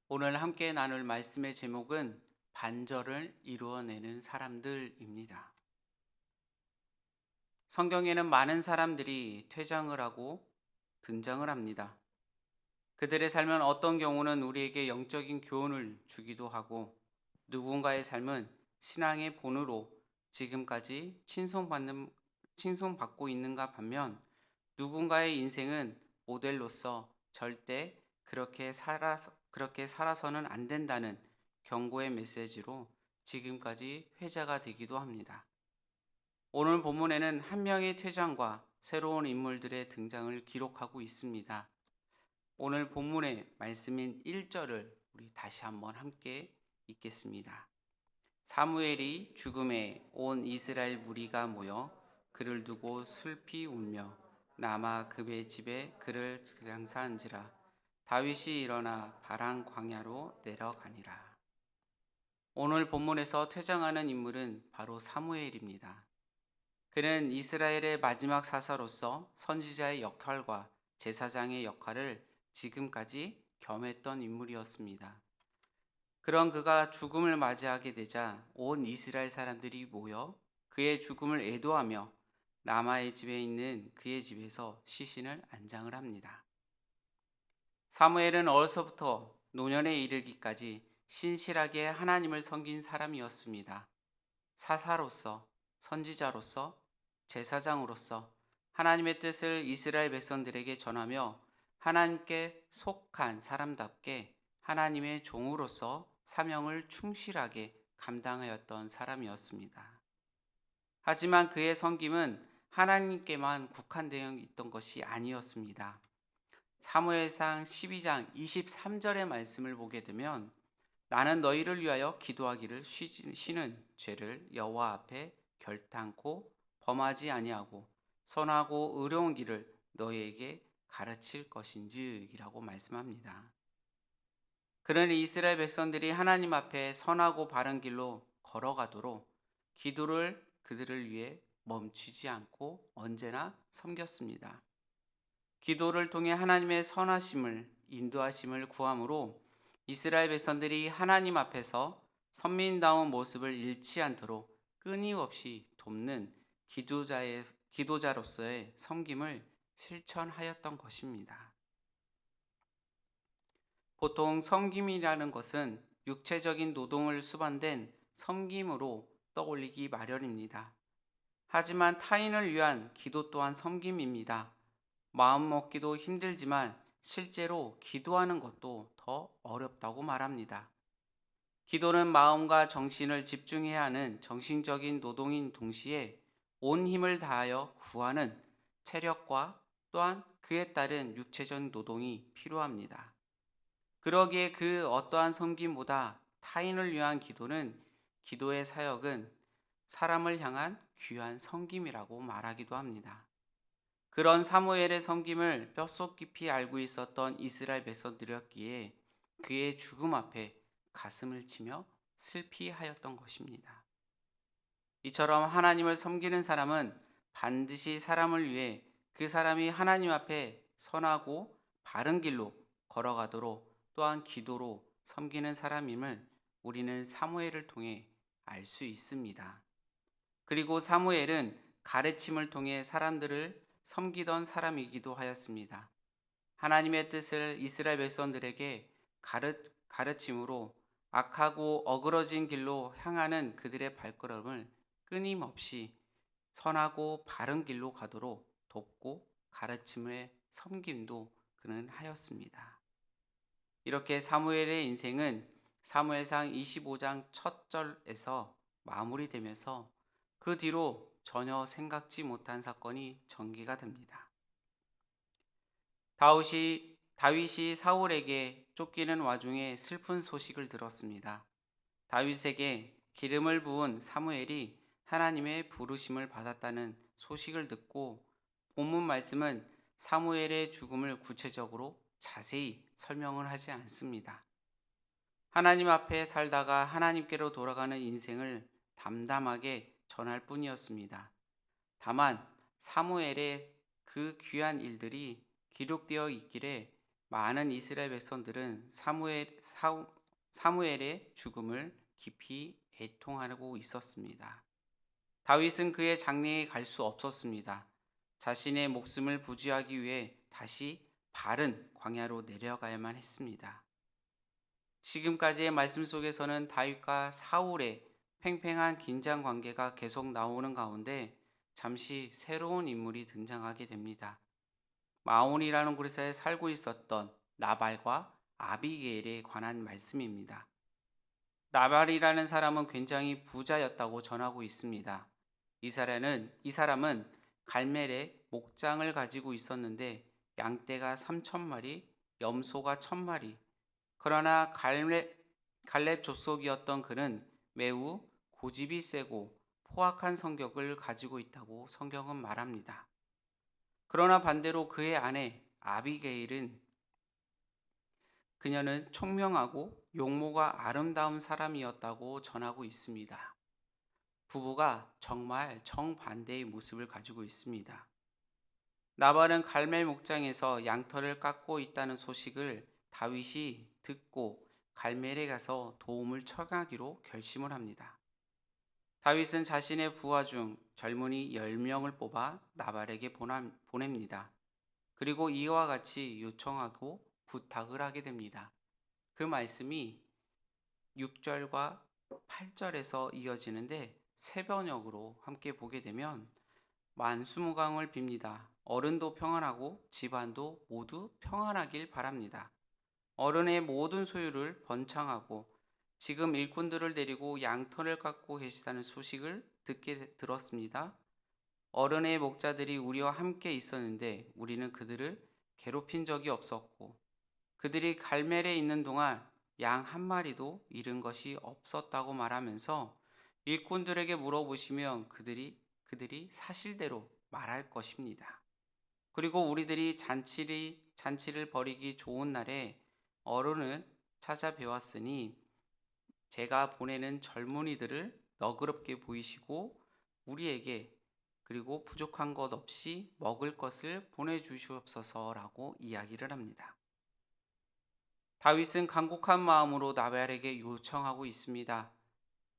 오늘 함께 나눌 말씀의 제목은 반절을 이루어내는 사람들입니다. 성경에는 많은 사람들이 퇴장을 하고 등장을 합니다. 그들의 삶은 어떤 경우는 우리에게 영적인 교훈을 주기도 하고 누군가의 삶은 신앙의 본으로 지금까지 칭송받고 있는가 반면 누군가의 인생은 모델로서 절대 그렇게 살아서는 안 된다는 경고의 메시지로 지금까지 회자가 되기도 합니다. 오늘 본문에는 한 명의 퇴장과 새로운 인물들의 등장을 기록하고 있습니다. 오늘 본문의 말씀인 1절을 우리 다시 한번 함께 읽겠습니다. 사무엘이 죽음에 온 이스라엘 무리가 모여 그를 두고 슬피 울며 라마 그의 집에 그를 장사한지라. 다윗이 일어나 바란 광야로 내려가니라. 오늘 본문에서 퇴장하는 인물은 바로 사무엘입니다. 그는 이스라엘의 마지막 사사로서 선지자의 역할과 제사장의 역할을 지금까지 겸했던 인물이었습니다. 그런 그가 죽음을 맞이하게 되자 온 이스라엘 사람들이 모여 그의 죽음을 애도하며 라마의 집에 있는 그의 집에서 시신을 안장을 합니다. 사무엘은 어려서부터 노년에 이르기까지 신실하게 하나님을 섬긴 사람이었습니다. 사사로서, 선지자로서, 제사장으로서 하나님의 뜻을 이스라엘 백성들에게 전하며 하나님께 속한 사람답게 하나님의 종으로서 사명을 충실하게 감당하였던 사람이었습니다. 하지만 그의 섬김은 하나님께만 국한되어 있던 것이 아니었습니다. 사무엘상 12장 23절의 말씀을 보게 되면 나는 너희를 위하여 기도하기를 쉬는 죄를 여호와 앞에 결탄코 범하지 아니하고 선하고 의로운 길을 너희에게 가르칠 것인지이라고 말씀합니다. 그러니 이스라엘 백성들이 하나님 앞에 선하고 바른 길로 걸어가도록 기도를 그들을 위해 멈추지 않고 언제나 섬겼습니다. 기도를 통해 하나님의 선하심을 인도하심을 구함으로 이스라엘 백성들이 하나님 앞에서 선민다운 모습을 잃지 않도록 끊임없이 돕는 기도자로서의 섬김을 실천하였던 것입니다. 보통 섬김이라는 것은 육체적인 노동을 수반된 섬김으로 떠올리기 마련입니다. 하지만 타인을 위한 기도 또한 섬김입니다. 마음 먹기도 힘들지만 실제로 기도하는 것도 더 어렵다고 말합니다. 기도는 마음과 정신을 집중해야 하는 정신적인 노동인 동시에 온 힘을 다하여 구하는 체력과 또한 그에 따른 육체적 노동이 필요합니다. 그러기에 그 어떠한 섬김보다 타인을 위한 기도의 사역은 사람을 향한 귀한 섬김이라고 말하기도 합니다. 그런 사무엘의 섬김을 뼛속 깊이 알고 있었던 이스라엘 백성들이었기에 그의 죽음 앞에 가슴을 치며 슬피하였던 것입니다. 이처럼 하나님을 섬기는 사람은 반드시 사람을 위해 그 사람이 하나님 앞에 선하고 바른 길로 걸어가도록 또한 기도로 섬기는 사람임을 우리는 사무엘을 통해 알 수 있습니다. 그리고 사무엘은 가르침을 통해 사람들을 섬기던 사람이기도 하였습니다. 하나님의 뜻을 이스라엘 백성들에게 가르침으로 악하고 어그러진 길로 향하는 그들의 발걸음을 끊임없이 선하고 바른 길로 가도록 돕고 가르침의 섬김도 그는 하였습니다. 이렇게 사무엘의 인생은 사무엘상 25장 첫 절에서 마무리되면서 그 뒤로 전혀 생각지 못한 사건이 전개가 됩니다. 다윗이 사울에게 쫓기는 와중에 슬픈 소식을 들었습니다. 다윗에게 기름을 부은 사무엘이 하나님의 부르심을 받았다는 소식을 듣고 본문 말씀은 사무엘의 죽음을 구체적으로 자세히 설명을 하지 않습니다. 하나님 앞에 살다가 하나님께로 돌아가는 인생을 담담하게 전할 뿐이었습니다. 다만 사무엘의 그 귀한 일들이 기록되어 있기에 많은 이스라엘 백성들은 사무엘의 죽음을 깊이 애통하고 있었습니다. 다윗은 그의 장래에 갈 수 없었습니다. 자신의 목숨을 부지하기 위해 다시 바른 광야로 내려가야만 했습니다. 지금까지의 말씀 속에서는 다윗과 사울의 팽팽한 긴장 관계가 계속 나오는 가운데 잠시 새로운 인물이 등장하게 됩니다. 마온이라는 곳에 살고 있었던 나발과 아비게일에 관한 말씀입니다. 나발이라는 사람은 굉장히 부자였다고 전하고 있습니다. 이 사람은 갈멜에 목장을 가지고 있었는데 양떼가 3,000마리, 염소가 1,000마리. 그러나 갈렙 족속이었던 그는 매우 고집이 세고 포악한 성격을 가지고 있다고 성경은 말합니다. 그러나 반대로 그의 아내 아비게일은 그녀는 총명하고 용모가 아름다운 사람이었다고 전하고 있습니다. 부부가 정말 정반대의 모습을 가지고 있습니다. 나발은 갈멜 목장에서 양털을 깎고 있다는 소식을 다윗이 듣고 갈멜에 가서 도움을 청하기로 결심을 합니다. 다윗은 자신의 부하 중 젊은이 10명을 뽑아 나발에게 보냅니다. 그리고 이와 같이 요청하고 부탁을 하게 됩니다. 그 말씀이 6절과 8절에서 이어지는데 세 번역으로 함께 보게 되면 만수무강을 빕니다. 어른도 평안하고 집안도 모두 평안하길 바랍니다. 어른의 모든 소유를 번창하고 지금 일꾼들을 데리고 양털을 깎고 계시다는 소식을 듣게 들었습니다. 어른의 목자들이 우리와 함께 있었는데 우리는 그들을 괴롭힌 적이 없었고 그들이 갈멜에 있는 동안 양 한 마리도 잃은 것이 없었다고 말하면서 일꾼들에게 물어보시면 그들이 사실대로 말할 것입니다. 그리고 우리들이 잔치를 벌이기 좋은 날에 어른을 찾아뵈었으니 제가 보내는 젊은이들을 너그럽게 보이시고 우리에게 그리고 부족한 것 없이 먹을 것을 보내주시옵소서라고 이야기를 합니다. 다윗은 간곡한 마음으로 나발에게 요청하고 있습니다.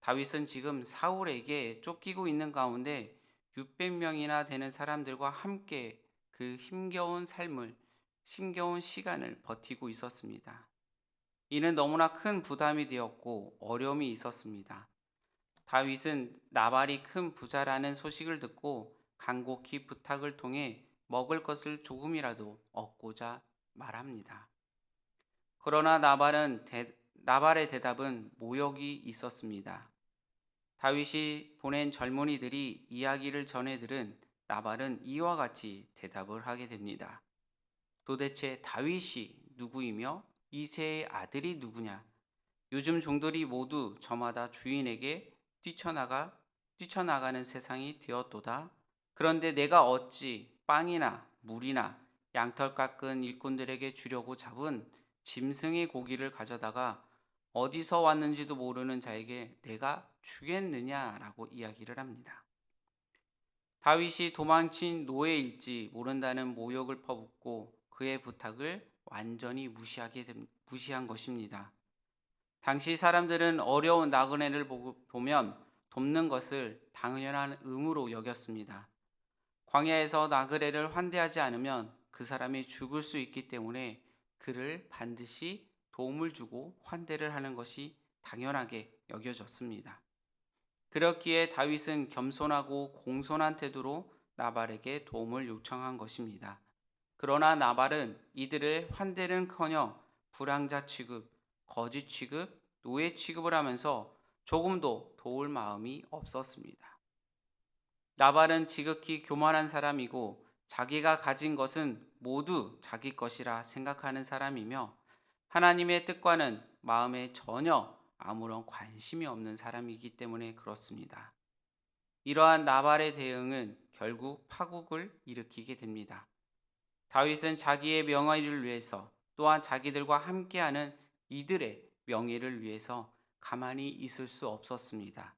다윗은 지금 사울에게 쫓기고 있는 가운데 600명이나 되는 사람들과 함께 그 힘겨운 시간을 버티고 있었습니다. 이는 너무나 큰 부담이 되었고 어려움이 있었습니다. 다윗은 나발이 큰 부자라는 소식을 듣고 간곡히 부탁을 통해 먹을 것을 조금이라도 얻고자 말합니다. 그러나 나발의 대답은 모욕이 있었습니다. 다윗이 보낸 젊은이들이 이야기를 전해 들은 나발은 이와 같이 대답을 하게 됩니다. 도대체 다윗이 누구이며 이새의 아들이 누구냐? 요즘 종들이 모두 저마다 주인에게 뛰쳐나가는 세상이 되었도다. 그런데 내가 어찌 빵이나 물이나 양털 깎은 일꾼들에게 주려고 잡은 짐승의 고기를 가져다가 어디서 왔는지도 모르는 자에게 내가 주겠느냐라고 이야기를 합니다. 다윗이 도망친 노예일지 모른다는 모욕을 퍼붓고 그의 부탁을 완전히 무시한 것입니다. 당시 사람들은 어려운 나그네를 보면 돕는 것을 당연한 의무로 여겼습니다. 광야에서 나그네를 환대하지 않으면 그 사람이 죽을 수 있기 때문에 그를 반드시 도움을 주고 환대를 하는 것이 당연하게 여겨졌습니다. 그렇기에 다윗은 겸손하고 공손한 태도로 나발에게 도움을 요청한 것입니다. 그러나 나발은 이들의 환대는커녕 불황자 취급, 거지 취급, 노예 취급을 하면서 조금도 도울 마음이 없었습니다. 나발은 지극히 교만한 사람이고 자기가 가진 것은 모두 자기 것이라 생각하는 사람이며 하나님의 뜻과는 마음에 전혀 아무런 관심이 없는 사람이기 때문에 그렇습니다. 이러한 나발의 대응은 결국 파국을 일으키게 됩니다. 다윗은 자기의 명예를 위해서 또한 자기들과 함께하는 이들의 명예를 위해서 가만히 있을 수 없었습니다.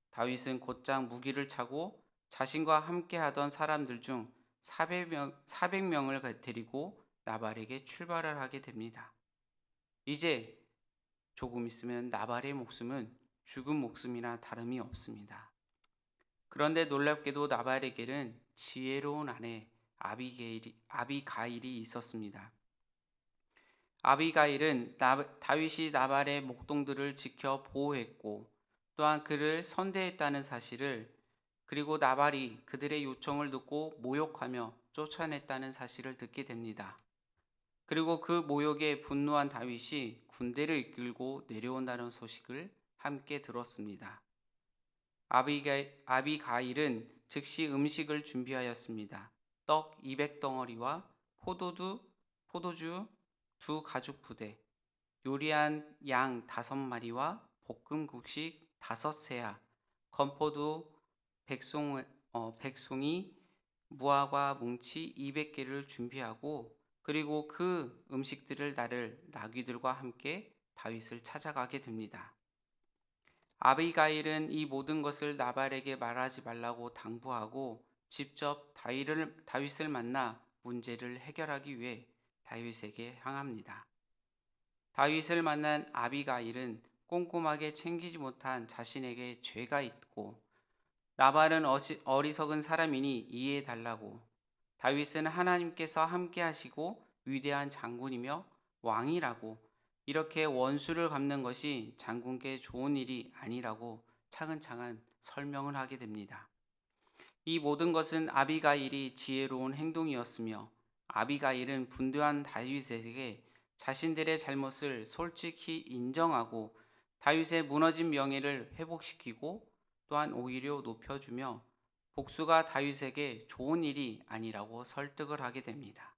다윗은 곧장 무기를 차고 자신과 함께하던 사람들 중 400명을 데리고 나발에게 출발을 하게 됩니다. 이제 조금 있으면 나발의 목숨은 죽은 목숨이나 다름이 없습니다. 그런데 놀랍게도 나발에게는 지혜로운 아내 아비가일이 있었습니다. 아비가일은 다윗이 나발의 목동들을 지켜 보호했고 또한 그를 선대했다는 사실을, 그리고 나발이 그들의 요청을 듣고 모욕하며 쫓아냈다는 사실을 듣게 됩니다. 그리고 그 모욕에 분노한 다윗이 군대를 이끌고 내려온다는 소식을 함께 들었습니다. 아비가일은 즉시 음식을 준비하였습니다. 떡 200덩어리와 포도주 두 가죽 부대, 요리한 양 5마리와 볶음 곡식 5세야, 건포도 백송이, 무화과 뭉치 200개를 준비하고, 그리고 그 음식들을 나를 나귀들과 함께 다윗을 찾아가게 됩니다. 아비가일은 이 모든 것을 나발에게 말하지 말라고 당부하고 직접 다윗을 만나 문제를 해결하기 위해 다윗에게 향합니다. 다윗을 만난 아비가일은 꼼꼼하게 챙기지 못한 자신에게 죄가 있고, 나발은 어리석은 사람이니 이해해 달라고, 다윗은 하나님께서 함께 하시고 위대한 장군이며 왕이라고, 이렇게 원수를 갚는 것이 장군께 좋은 일이 아니라고 차근차근 설명을 하게 됩니다. 이 모든 것은 아비가일이 지혜로운 행동이었으며, 아비가일은 분주한 다윗에게 자신들의 잘못을 솔직히 인정하고 다윗의 무너진 명예를 회복시키고 또한 오히려 높여주며 복수가 다윗에게 좋은 일이 아니라고 설득을 하게 됩니다.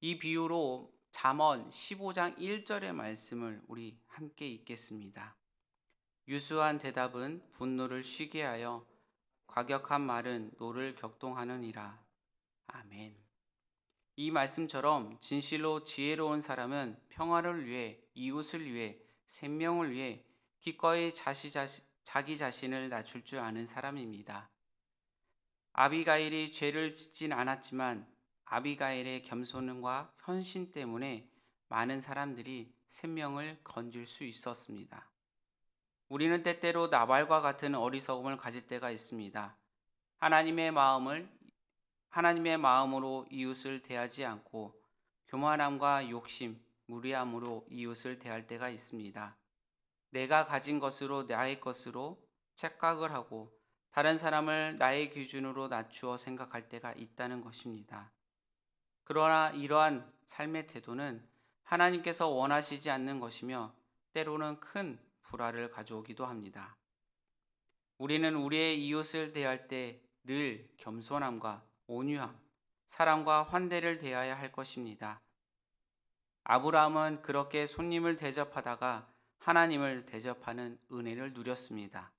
이 비유로 잠언 15장 1절의 말씀을 우리 함께 읽겠습니다. 유수한 대답은 분노를 쉬게 하여 과격한 말은 노를 격동하느니라. 아멘. 이 말씀처럼 진실로 지혜로운 사람은 평화를 위해, 이웃을 위해, 생명을 위해 기꺼이 자기 자신을 낮출 줄 아는 사람입니다. 아비가일이 죄를 짓진 않았지만 아비가일의 겸손과 헌신 때문에 많은 사람들이 생명을 건질 수 있었습니다. 우리는 때때로 나발과 같은 어리석음을 가질 때가 있습니다. 하나님의 마음으로 이웃을 대하지 않고 교만함과 욕심, 무리함으로 이웃을 대할 때가 있습니다. 내가 가진 것으로 나의 것으로 착각을 하고 다른 사람을 나의 기준으로 낮추어 생각할 때가 있다는 것입니다. 그러나 이러한 삶의 태도는 하나님께서 원하시지 않는 것이며 때로는 큰 불화를 가져오기도 합니다. 우리는 우리의 이웃을 대할 때 늘 겸손함과 온유함, 사랑과 환대를 대해야 할 것입니다. 아브라함은 그렇게 손님을 대접하다가 하나님을 대접하는 은혜를 누렸습니다.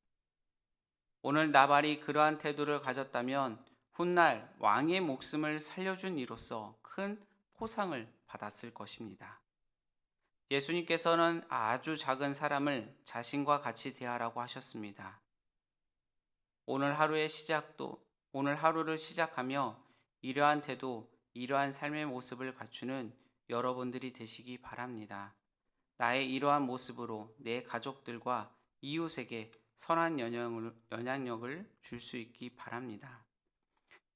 오늘 나발이 그러한 태도를 가졌다면 훗날 왕의 목숨을 살려준 이로써 큰 포상을 받았을 것입니다. 예수님께서는 아주 작은 사람을 자신과 같이 대하라고 하셨습니다. 오늘 하루를 시작하며 이러한 태도, 이러한 삶의 모습을 갖추는 여러분들이 되시기 바랍니다. 나의 이러한 모습으로 내 가족들과 이웃에게 선한 영향력을 줄 수 있기 바랍니다.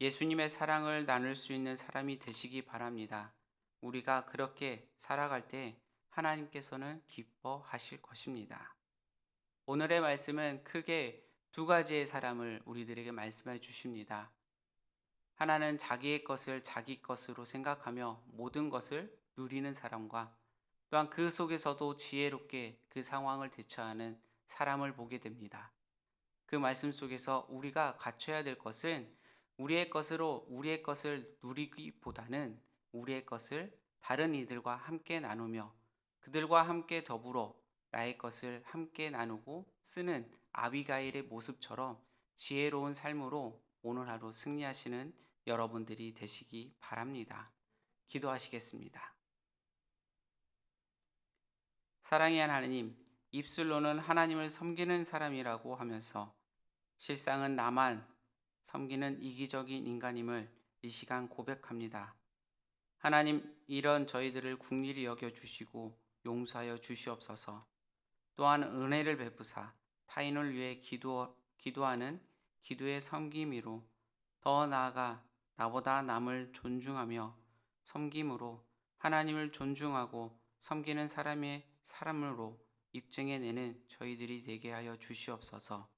예수님의 사랑을 나눌 수 있는 사람이 되시기 바랍니다. 우리가 그렇게 살아갈 때 하나님께서는 기뻐하실 것입니다. 오늘의 말씀은 크게 두 가지의 사람을 우리들에게 말씀해 주십니다. 하나는 자기의 것을 자기 것으로 생각하며 모든 것을 누리는 사람과, 또한 그 속에서도 지혜롭게 그 상황을 대처하는 사람을 보게 됩니다. 그 말씀 속에서 우리가 갖춰야 될 것은 우리의 것을 누리기보다는 우리의 것을 다른 이들과 함께 나누며 그들과 함께 더불어 나의 것을 함께 나누고 쓰는 아비가일의 모습처럼 지혜로운 삶으로 오늘 하루 승리하시는 여러분들이 되시기 바랍니다. 기도하시겠습니다. 사랑의 하나님, 입술로는 하나님을 섬기는 사람이라고 하면서 실상은 나만 섬기는 이기적인 인간임을 이 시간 고백합니다. 하나님, 이런 저희들을 긍휼히 여겨 주시고 용서하여 주시옵소서. 또한 은혜를 베푸사 타인을 위해 기도하는 기도의 섬김으로, 더 나아가 나보다 남을 존중하며 섬김으로 하나님을 존중하고 섬기는 사람의 사람으로 입증해내는 저희들이 되게 하여 주시옵소서.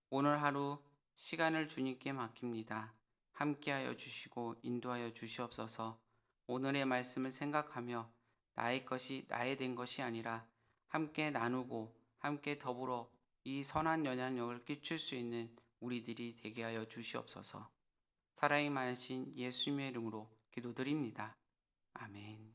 오늘 하루 시간을 주님께 맡깁니다. 함께하여 주시고 인도하여 주시옵소서. 오늘의 말씀을 생각하며 나의 것이 나의 된 것이 아니라 함께 나누고 함께 더불어 이 선한 영향력을 끼칠 수 있는 우리들이 되게 하여 주시옵소서. 사랑이 많으신 예수님의 이름으로 기도드립니다. 아멘.